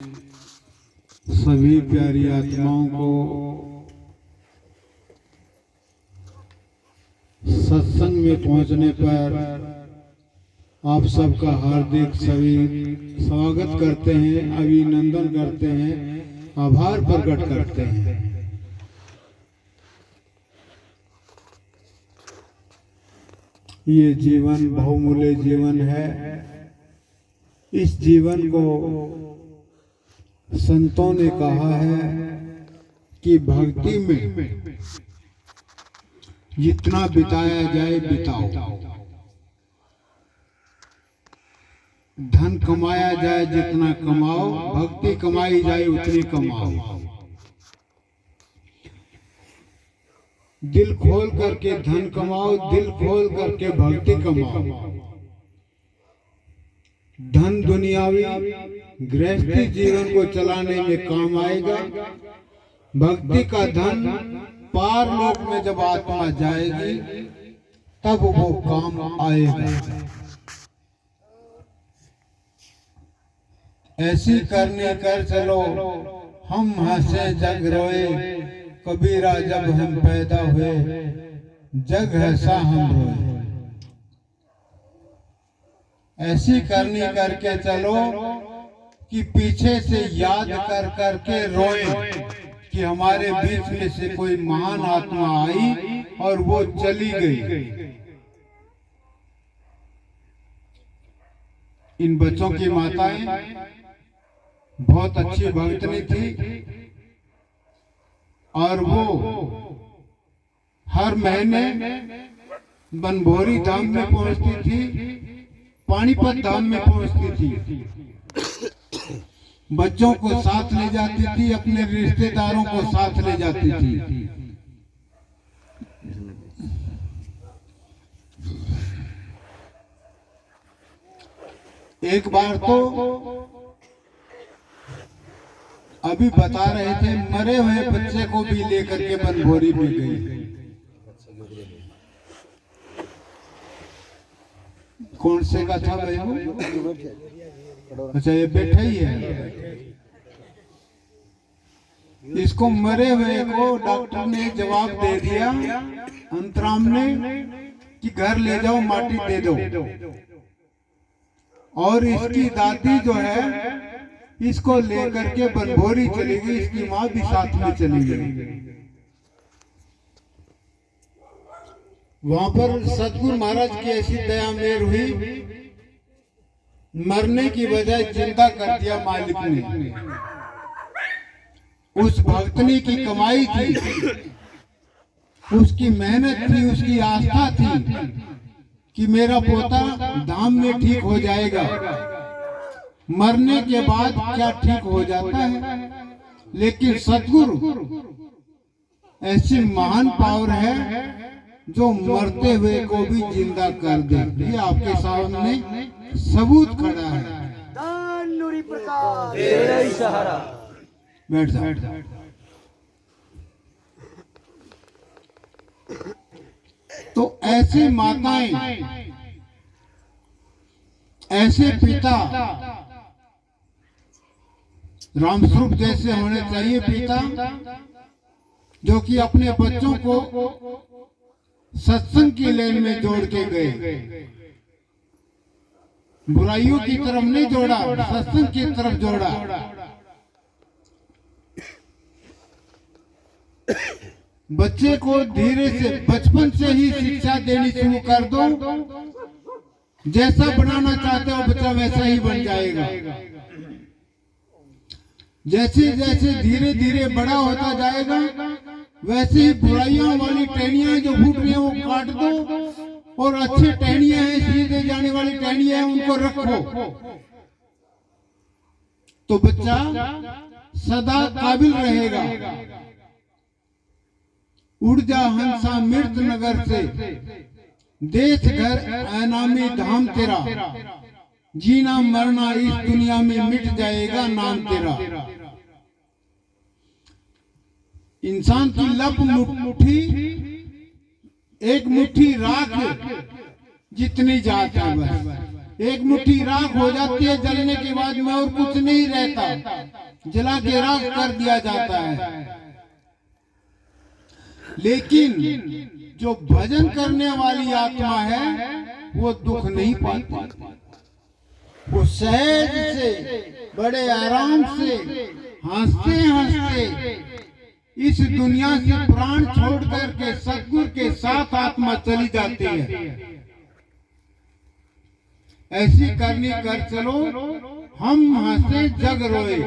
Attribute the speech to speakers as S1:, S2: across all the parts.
S1: सभी प्यारी आत्माओं को सत्संग में पहुंचने पर आप सबका हार्दिक सभी स्वागत करते हैं, अभिनंदन करते हैं, आभार प्रकट करते हैं। ये जीवन बहुमूल्य जीवन है। इस जीवन को संतों ने कहा है कि भक्ति में जितना बिताया जाए बिताओ, धन कमाया जाए जितना कमाओ, भक्ति कमाई जाए उतनी कमाओ। दिल खोल करके धन कमाओ, दिल खोल करके भक्ति कमाओ। धन दुनियावी गृहस्थी जीवन को चलाने में काम आएगा। भक्ति का धन पार लोक में जब आत्मा जाएगी तब वो काम आएगा। ऐसी करने कर चलो हम हंसे जग रोए, कबीरा जब हम पैदा हुए जग हंसा हम रोए। ऐसी करनी करके चलो कि पीछे से याद कर करके रोए कि हमारे बीच में से कोई महान आत्मा आई और वो चली गई। इन बच्चों की माताएं बहुत अच्छी भक्तनी थी और वो हर महीने बनभोरी धाम में पहुंचती थी, पानीपत धाम में पहुंचती थी, बच्चों को साथ ले जाती थी, अपने रिश्तेदारों को साथ ले जाती थी। एक बार तो अभी बता रहे थे, मरे हुए बच्चे को भी लेकर के बनभोरी में गई। कौन से का था भाई वो? अच्छा, ये बैठा ही है। इसको मरे हुए को डॉक्टर ने जवाब दे दिया अंतराम ने कि घर ले जाओ, माटी दे दो। और इसकी दादी जो है इसको लेकर के बनभोरी चली गई, इसकी माँ भी साथ में चली गई। वहां पर सतगुरु महाराज की ऐसी दया मेर हुई, मरने की बजाय जिंदा कर दिया मालिक ने। उस भक्तनी की कमाई थी, उसकी मेहनत थी, उसकी आस्था थी कि मेरा पोता धाम में ठीक हो जाएगा। मरने के बाद क्या ठीक हो जाता है, लेकिन सतगुरु ऐसी महान पावर है जो मरते हुए को भी जिंदा कर दे। ये आपके सामने सबूत खड़ा है। बैठ जाओ। तो ऐसी माताएं, ऐसे पिता रामस्वरूप जैसे होने चाहिए पिता, जो कि अपने बच्चों को सत्संग की लेन में जोड़ के गए। बुराइयों की तरफ नहीं जोड़ा, सत्संग की तरफ जोड़ा। बच्चे को धीरे से बचपन से ही शिक्षा देनी शुरू कर दो। जैसा बनाना चाहते हो बच्चा वैसा ही बन जाएगा। जैसे जैसे धीरे धीरे बड़ा होता जाएगा वैसे ही बुराइयों वाली टहनियां जो फूट रही हैं वो काट दो, और अच्छी टहनियां हैं, सीधे जाने वाली टहनियां हैं, उनको रखो। तो बच्चा सदा काबिल रहेगा। उड़ जा हंसा मृत नगर से, देश घर ऐनामी धाम तेरा, जीना मरना इस दुनिया में मिट जाएगा नाम तेरा। इंसान की लब मुट्ठी, एक मुट्ठी राख जितनी जात है बस। एक मुट्ठी राख हो जाती है जलने के बाद में, और कुछ नहीं रहता, जला के राख कर दिया जाता है। लेकिन जो भजन करने वाली आत्मा है वो दुख नहीं पाती, वो सहज से बड़े आराम से हंसते हंसते इस दुनिया से प्राण छोड़ करके सतगुरु के साथ आत्मा चली जाती है। ऐसी करनी कर चलो, हम हंसे जग रोए,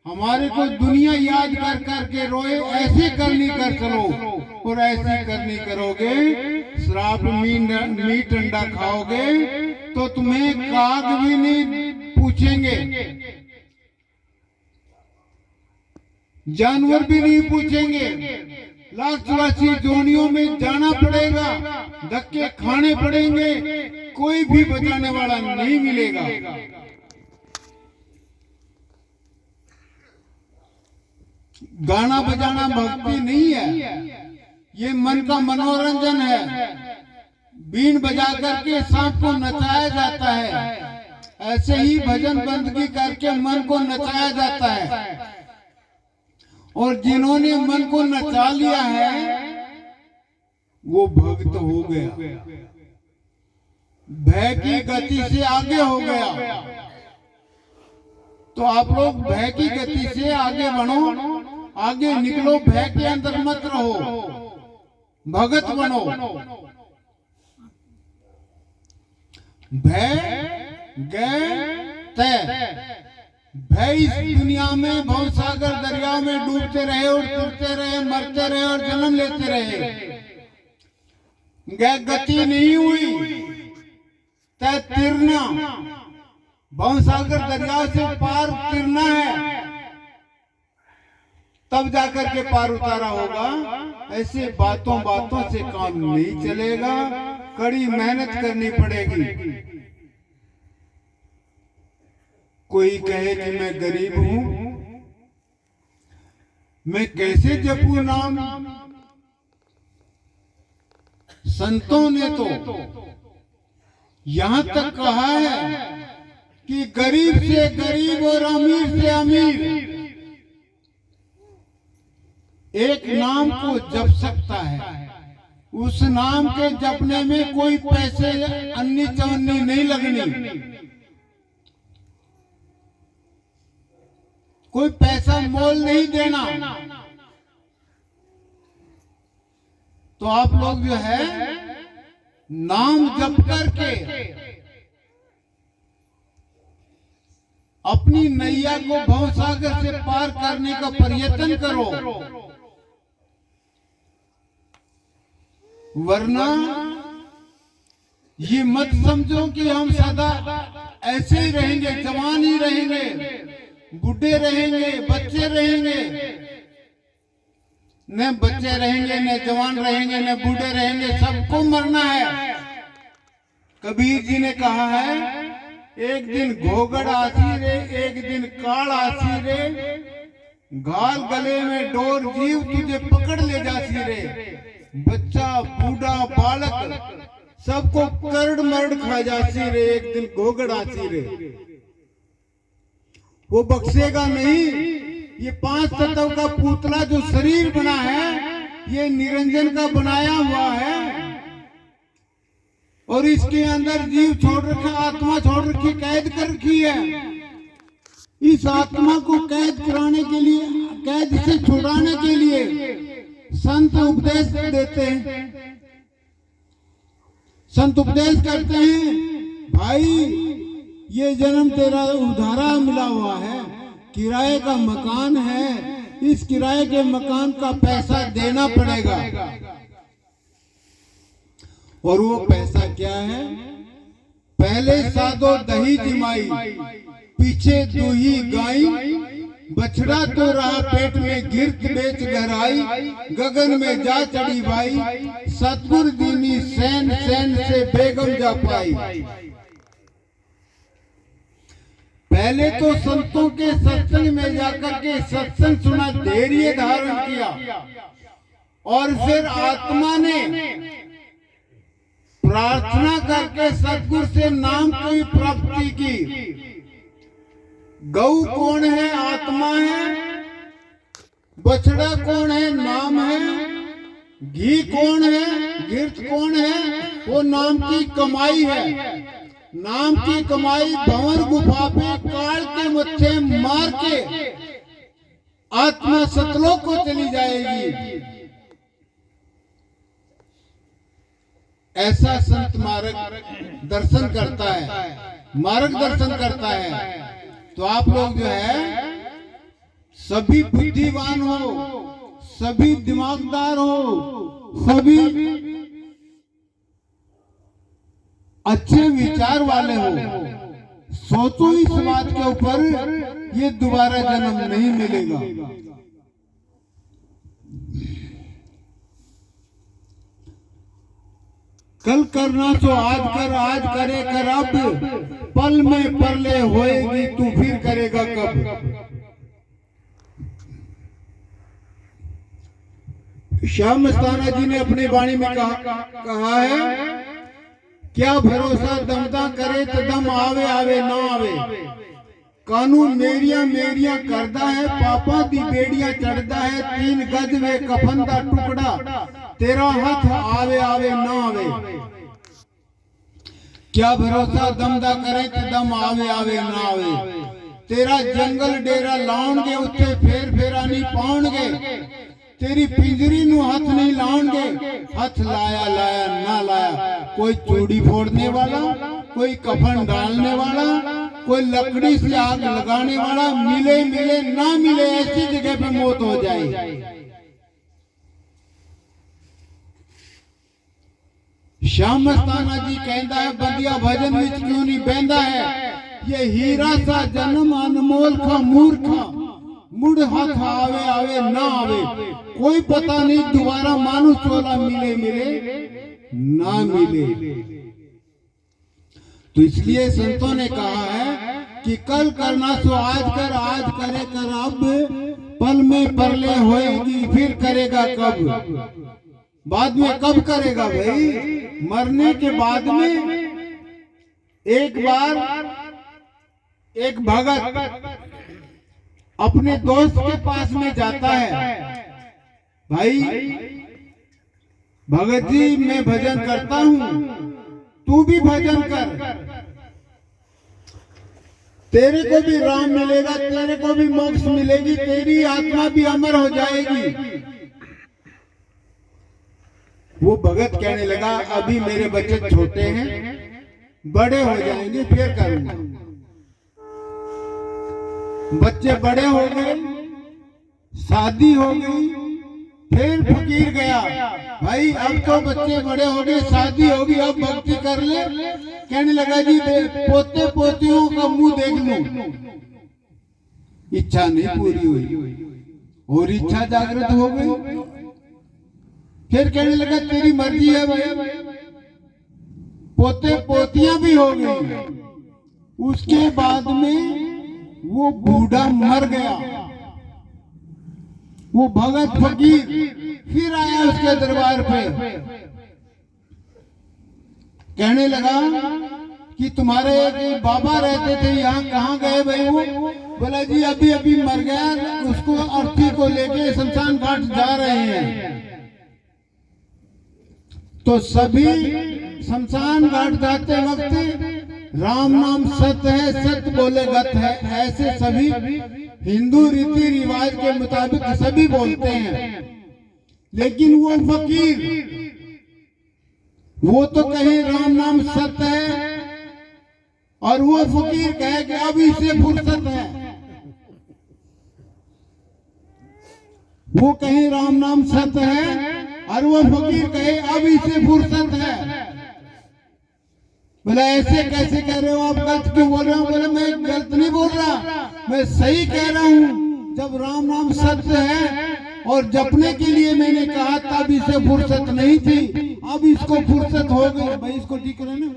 S1: हमारे को दुनिया याद कर करके रोए। ऐसी करनी कर चलो, और ऐसी करनी करोगे, शराब मीट अंडा खाओगे तो तुम्हें काग भी नहीं पूछेंगे, जानवर भी नहीं पूछेंगे। लाख 84 जोनियों में जाना पड़ेगा, धक्के खाने पड़ेंगे, कोई भी बचाने वाला नहीं मिलेगा। गाना बजाना भक्ति नहीं है, ये मन का मनोरंजन है। बीन बजा करके सांप को नचाया जाता है, ऐसे ही भजन बंदगी करके मन को नचाया जाता है। और जिन्होंने मन को नचा लिया है वो भक्त हो गया, भय की गति से आगे हो गया। तो आप लोग भय की गति से आगे बढ़ो, आगे निकलो, भय के अंदर मत रहो, भगत बनो। भय गए तय, भय इस दुनिया में भवसागर दरिया में डूबते रहे और तुरते रहे, मरते रहे और जन्म लेते रहे, गति नहीं हुई। तय तिरना, भवसागर दरिया से पार तिरना है, तब जाकर के पार उतारा होगा। ऐसे बातों बातों से काम नहीं चलेगा, कड़ी मेहनत करनी पड़ेगी। कोई कहे कि मैं गरीब हूं, मैं कैसे जपू नाम। संतों ने तो यहां तक कहा है कि गरीब से गरीब और अमीर से अमीर एक नाम को जप सकता है। उस नाम के जपने में कोई पैसे अन्नी चवन्नी नहीं लगनी, कोई पैसा मोल नहीं देना। तो आप लोग जो है नाम जप करके अपनी नैया को भवसागर से पार करने का प्रयत्न करो, वरना ये मत समझो कि हम सदा ऐसे ही रहेंगे, जवान ही रहेंगे, बूढ़े रहेंगे, बच्चे रहेंगे। न बच्चे रहेंगे, न जवान रहेंगे, न बूढ़े रहेंगे, सबको मरना है। कबीर जी ने कहा है, एक दिन घोगड़ आसी रे, एक दिन काल आसी रे, घाल गले में डोर जीव तुझे पकड़ ले जासी रे। बच्चा बूढ़ा बालक सबको करड़ मरड़ खा जासी रे, एक दिन घोगड़ आसी रे। वो बख्शेगा नहीं। ये 5 तत्व का पुतला जो शरीर बना है, ये निरंजन का बनाया हुआ है, और इसके अंदर जीव छोड़ रखा, आत्मा छोड़ रखी, कैद कर रखी है। इस आत्मा को कैद कराने के लिए, कैद से छुड़ाने के लिए संत उपदेश देते हैं। संत उपदेश करते हैं, भाई ये जन्म तेरा उधारा मिला हुआ है, किराए का मकान है, इस किराए के मकान का पैसा देना पड़ेगा। और वो पैसा क्या है? पहले सादो दही जिमाई, पीछे दूही गाई, बछड़ा तो रहा पेट में गिरत बेच घर आई, गगन में जा चढ़ी भाई, सतगुर दीनी सैन सैन से बेगम जा पाई। पहले तो संतों के सत्संग में जाकर के सत्संग सुना, धैर्य धारण किया, और फिर आत्मा ने प्रार्थना करके सतगुरु से नाम की प्राप्ति की। गौ कौन है? आत्मा है। बछड़ा कौन है? नाम है। घी कौन है? घृत कौन है? वो नाम की कमाई है। नाम की कमाई भंवर गुफा पे काल के मत्थे मार के आत्मा सतलोक को चली जाएगी। ऐसा संत मार्ग दर्शन करता है, मार्गदर्शन करता है। तो आप लोग जो है सभी बुद्धिमान हो, सभी दिमागदार हो, सभी अच्छे विचार वाले हो, सोचो इस बात के ऊपर ये दोबारा जन्म नहीं मिलेगा। कल करना तो आज कर, आज करे कर अब, पल में परले होएगी तू फिर करेगा कब। श्याम मस्ताना जी ने अपनी वाणी में कहा है, क्या भरोसा दमदा करे तो दम आवे आवे ना आवे। कानून मेरिया मेरिया करदा है, पापा दी बेड़ियां चढ़दा है। 3 गज वे कफन दा टुकड़ा, तेरा हाथ आवे आवे ना आवे। क्या भरोसा दमदा करे तो दम आवे आवे ना आवे। तेरा जंगल डेरा लाउणगे, उत्थे फेर फेरा नहीं पाउणगे। तेरी पिंजरी नु हाथ नहीं लाउणगे, हाथ लाया लाया ना लाया। कोई चूड़ी फोड़ने वाला, कोई कफन डालने वाला, कोई लकड़ी से आग लगाने वाला, मिले मिले ना मिले ऐसी जगह पे मौत हो जाए। श्याम मस्ताना जी कहता है, बंदिया भजन विच क्यों नहीं बहंदा है। ये हीरा सा जन्म अनमोल का मूर्खा, मुड़ हाथ आवे आवे ना आवे। कोई पता नहीं दोबारा मानुष वाला मिले मिले ना मिले। तो इसलिए संतों ने कहा है कि कल करना सो आज कर, आज करे कर अब, पल में परले होएगी फिर करेगा कब। बाद में कब करेगा भाई? मरने के बाद में। एक बार एक भगत अपने दोस्त के पास में जाता है, भाई भगत जी मैं भजन करता हूं, तू भी भजन कर, तेरे को भी राम मिलेगा, तेरे को भी मोक्ष मिलेगी, तेरी आत्मा भी अमर हो जाएगी। वो भगत कहने लगा, अभी मेरे बच्चे छोटे हैं, बड़े हो जाएंगे फिर करूंगा। बच्चे बड़े हो गए, शादी हो गई, फिर फकीर गया, भाई अब तो बच्चे बड़े हो गए, शादी होगी, अब भक्ति कर ले। कहने लगा जी पोते पोतियों का मुंह देख लूं। इच्छा नहीं पूरी हुई और इच्छा जागृत हो गई। फिर कहने लगा तेरी मर्जी है भाई, पोते पोतियां भी हो गई। उसके बाद में वो बूढ़ा मर गया। वो भगत फकीर फिर आया उसके दरबार पे, कहने लगा कि तुम्हारे एक बाबा रहते थे यहाँ, कहाँ गए भाई? वो बोला जी अभी अभी मर गया, उसको अर्थी को लेके शमशान घाट जा रहे हैं। तो सभी शमशान घाट जाते वक्त राम नाम सत्य है, सत्य बोले गत है, ऐसे सभी हिंदू रीति रिवाज के मुताबिक सभी बोलते हैं। लेकिन वो फकीर, वो तो कहे राम नाम सत्य है और वो फकीर कहे कि अब इससे फुर्सत है। वो कहे राम नाम सत्य है और वो फकीर कहे अब इससे फुर्सत है। बोला ऐसे कैसे कह रहे हो आप, गलत क्यों बोल रहे हो? बोले मैं गलत नहीं बोल रहा, मैं सही कह रहा हूँ। जब राम नाम सत्य है और जपने के लिए मैंने कहा तब इसे फुर्सत नहीं थी, अब इसको फुर्सत हो गई। भाई इसको ठीक रहना।